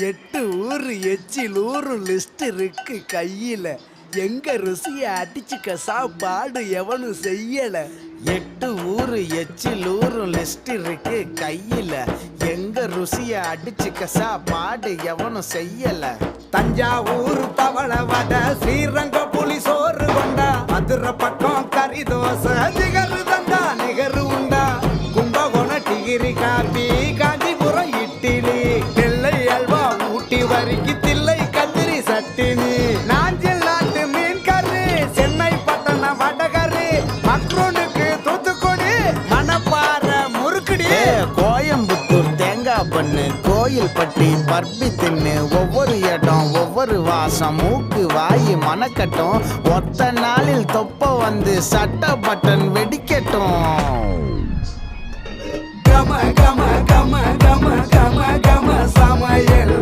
8 ஊரு எச்சில் ஊரும் லிஸ்ட் இருக்கு கையில. எங்க ருசிய அடிச்சுக்க சாப்பாடு எவனும் செய்யல. 8 ஊரு எச்சில் ஊரும் லிஸ்ட் இருக்கு கையில. எங்க ருசிய அடிச்சுக்க சாப்பாடு எவனும் செய்யல. தஞ்சாவூர் பவள வடை, ஸ்ரீரங்க புலி சோறு கொண்டா, மதுரை பக்கம் கறி தோசை, நிகரு தந்தா நிகரு உண்டா, கும்பகோணம் டிகிரி காபி, காஞ்சிபுரம் இட்லி, நெல்லை அல்வா ஊட்டி வரிக்கு தில்லை கத்திரி சட்டினி, நாஞ்சில் நாட்டு மீன் கறி, சென்னை பட்டணம் வடகறி, மக்ரோனுக்கு தூத்துக்குடி, மணப்பாறை முறுக்குடி, கோயம்புத்தூர் தேங்காய் பண்ணு, கோயில் பட்டி பர்பி தின்னு, ஒவ்வொரு இடம் ஒவ்வொரு வாசம், மூக்கு வாயு மணக்கட்டும், ஒத்த நாளில் தொப்ப வந்து சட்ட பட்டன் வெடிக்கட்டும். கம கம கம கம கம கம சமையல்.